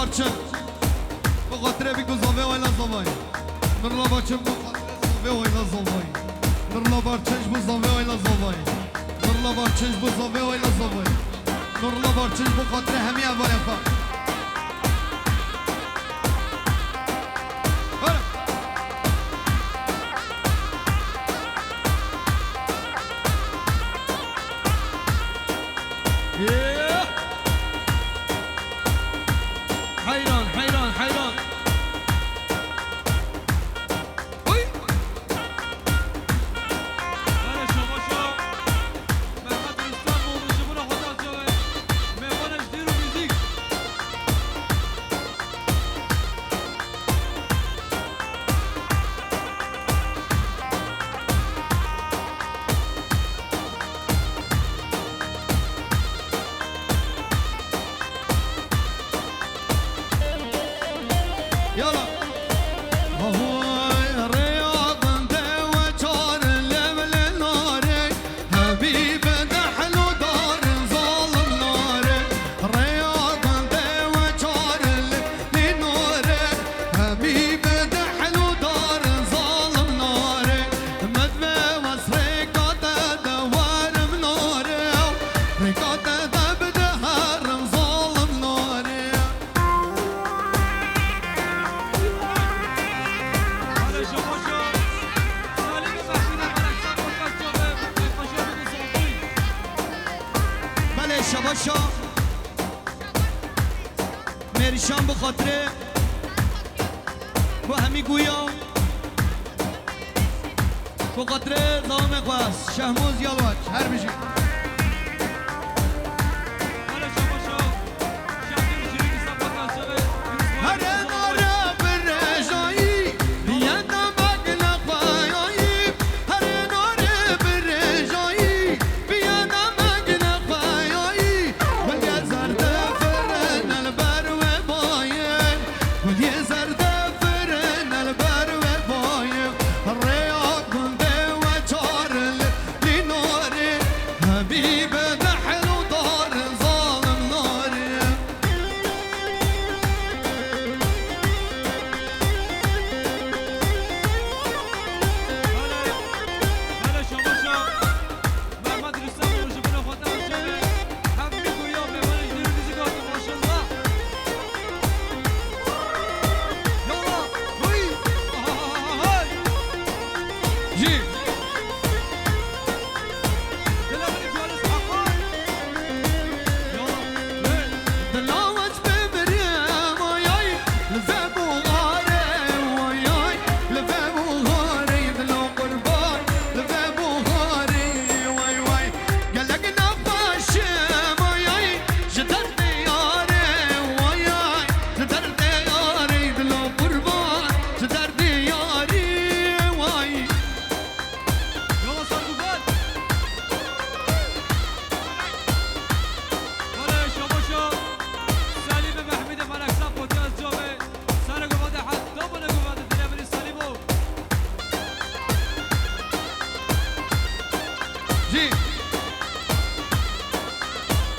بارچن بخاطر بگو زاوه ویلا زاوه نرلا بارچن بخاطر زاوه ویلا زاوه نرلا بارچنش بو زاوه ویلا زاوه نرلا بارچنش بو زاوه ویلا زاوه نرلا بارچنش بخاطر همی اول افا حيران حيران حيران يلا شباشا مریشان بخاطره با همی گویا بخاطره زامه خواست شهموز یالوات هر بشی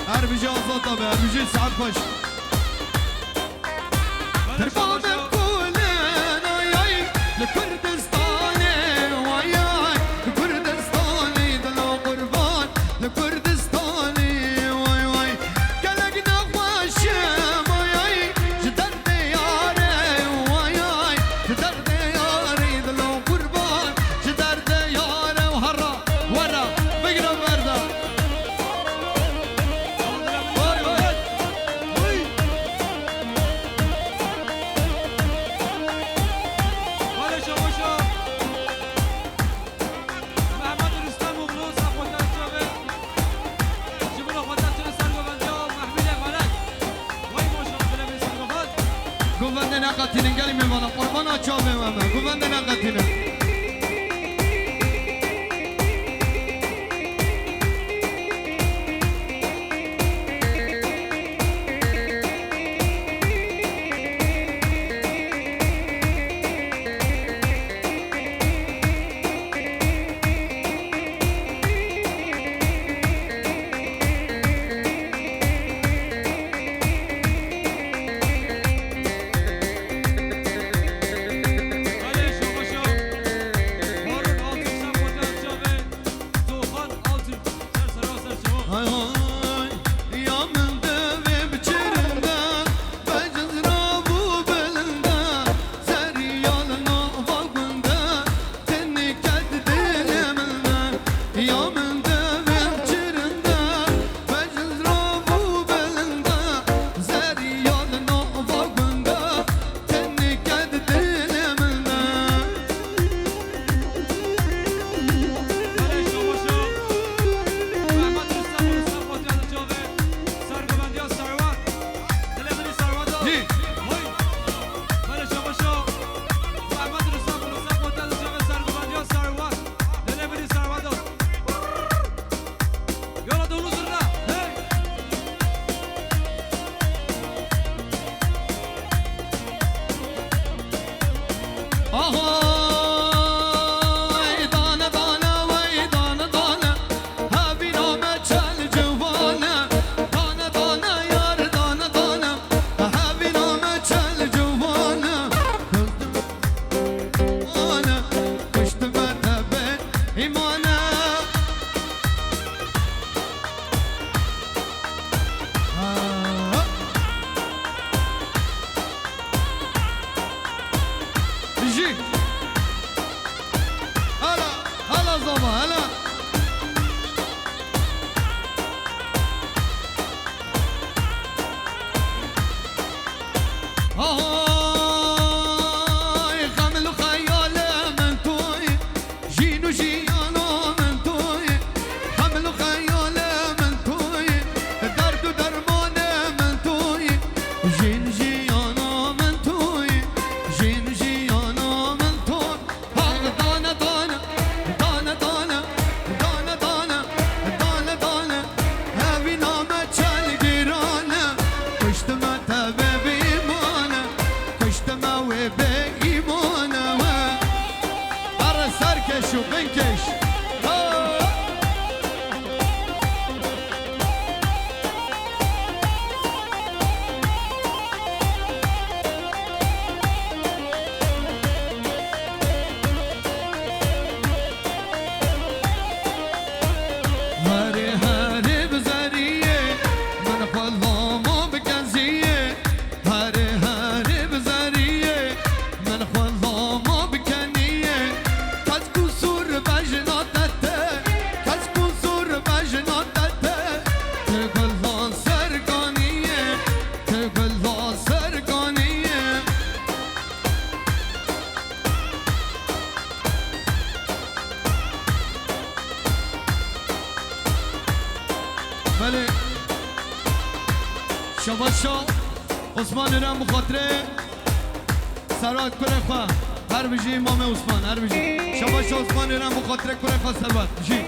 هر بيجي أزاطة هر بيجي سعد باش ترفع بكولنا ياي لكردستاني وياي لكردستاني دلو قربان لكردستاني واي واي قلقنا خواشم وياي جدر دياري وياي جدر دياري دلو قربان جدر دياري وهرا ورا بقرا بردا گوونده نقطینه گلی میمانم قربان آچا میمانم گوونده نقطینه بيمانه بيجي هلا هلا زوبا هلا خمل خيال من توي جينو جيانو من توي خمل خيال من توي درد درمان من توي جين جيانو من توي جين جيانو من توي دانا دانا دانا دانا دانا دانا دانا دانا هاوي نامه چل گیرانه پشت ما تبه بیمانه پشت ما و به ایمانه اره سرکش و بنکش هری هری بزریه من خلامو بکنزیه هری هری بزریه من خلامو بکنیه کس کسور بجناتته کس کسور بجناتته تگلان سرگانیه تگلان سرگانیه بله شباشا عثمان رم بخاطره سرات کره خواه هر بجی امام عثمان هر بجی شباشا عثمان رم بخاطره کره خواه سرات بجی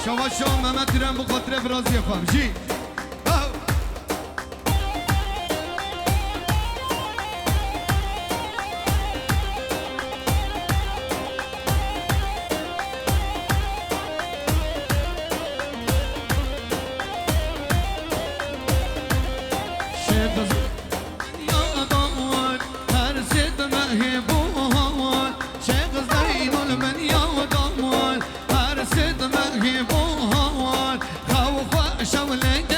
شواشا محمد رم بخاطره برازی خوام جی شو لنگ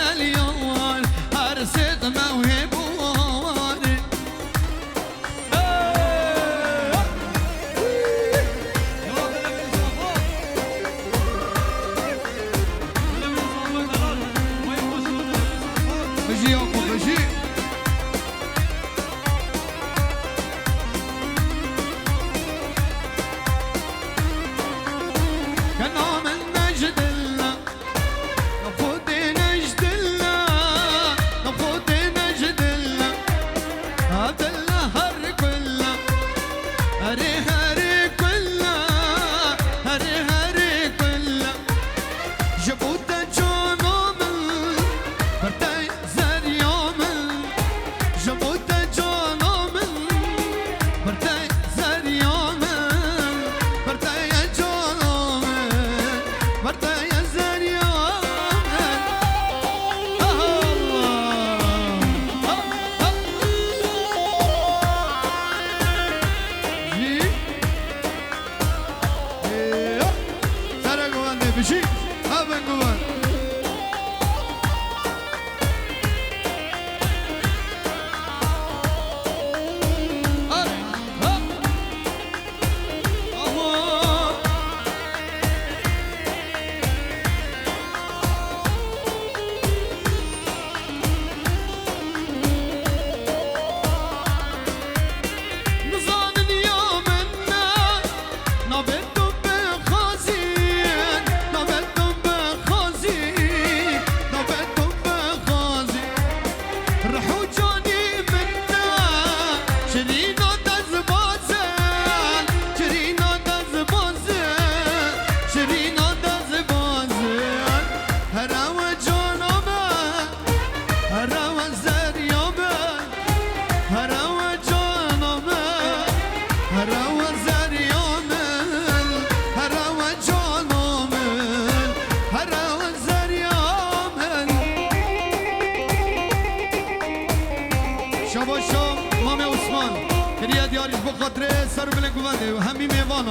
دیاریش بخاطر سر بلنگ بونده و همی میوانا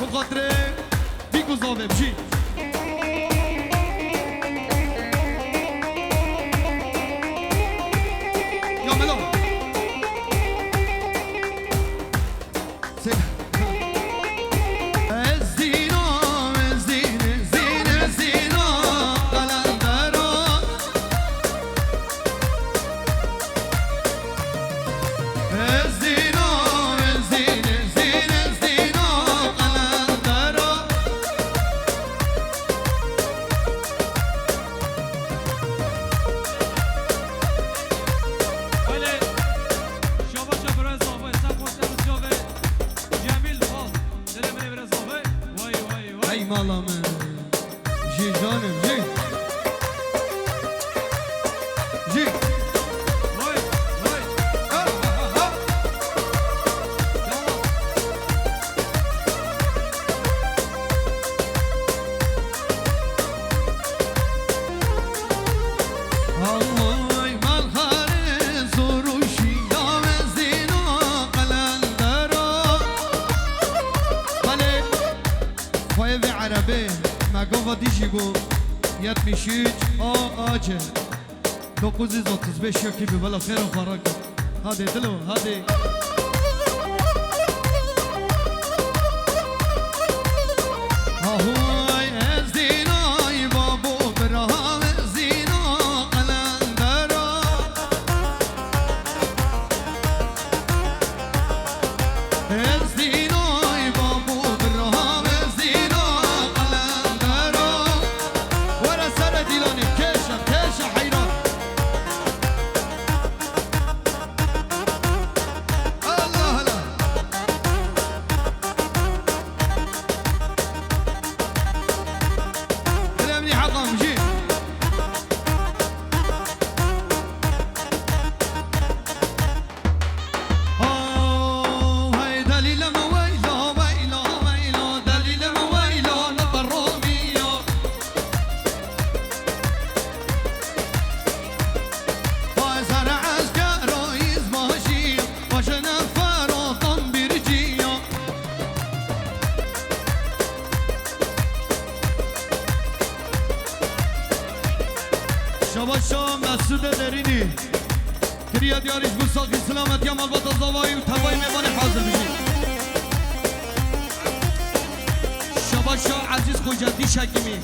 بخاطر بیگو زاوه بجی یا ملا یت میشید آجه دو قوزی زوتز بش یکی بی بلا خیر و فرق هاده دلو هاده آهوی از دینای بابو برام زینا قلندرا از دینای بابو برام زینا قلندرا ورا سر دیلانی کشم کش حیران الله الله كلامني حقهم جي هاي دليل مويلا ويلا ويلا دليل مويلا نطرومية وزرع عسكر رئيس ماشي وشنا فرطان برجية شباشا مسعود درینی کریا دیارش بوساقی سلامت یا مالبات زوایی و توایی میوان حاضر بشید شباشا عزیز خوجدی شکیمی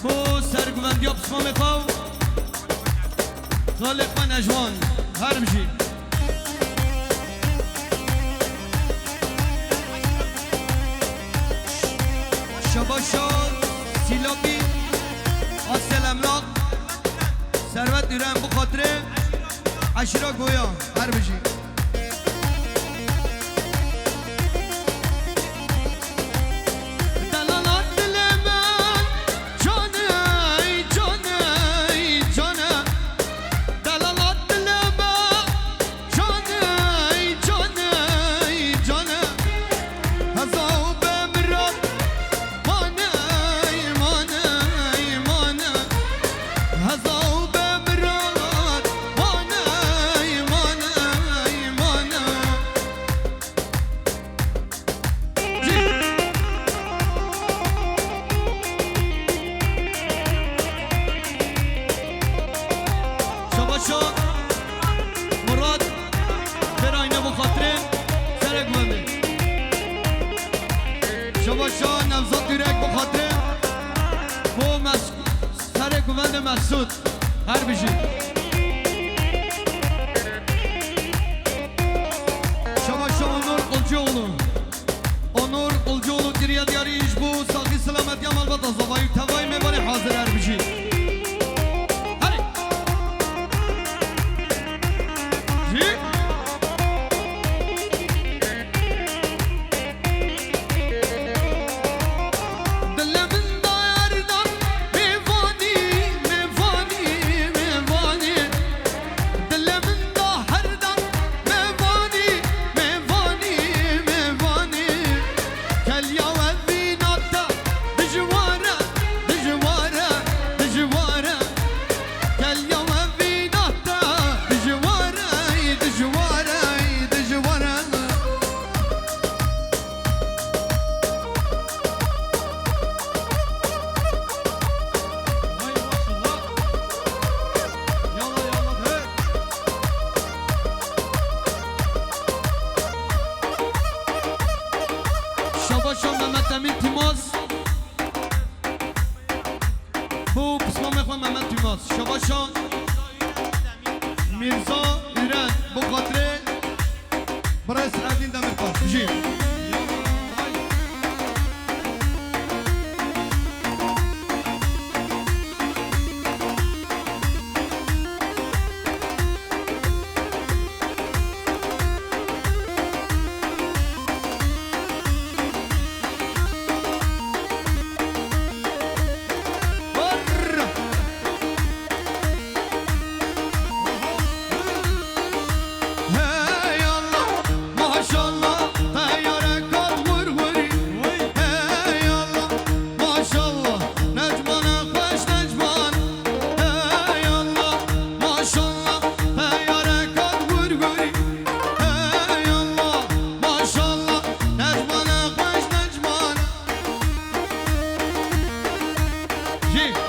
بو سرگوندی ها بسما میخواو خالق من اجوان هر بشید شباشا سیلابی آسل املاق ثروت دیرم بخاطر عشیرا گویا هر بشی دلالات دل من جانه جانه جانه دلالات دل من جانه جانه جانه هزاو بمراد مانه مانه مانه هزاو بمراد مانه مانه مانه شباشا مراد براینه بخاطره سرک منده شباشا نوزاد دیرک بخاطره بو سرک منده مسعود هر بشید شباشا onur Qulcuoğlu onur Qulcuoğlu diriya diyarı iş bu sağlık selamet yamal bata zavayı tavayı mevani hazır her bişi hadi دلمن دارdan mevani mevani mevani بو بسم میخوام محمد توماس شباشان میرزا ایران بو خاطره برای سعدین دمیرپاس بجی Yeah.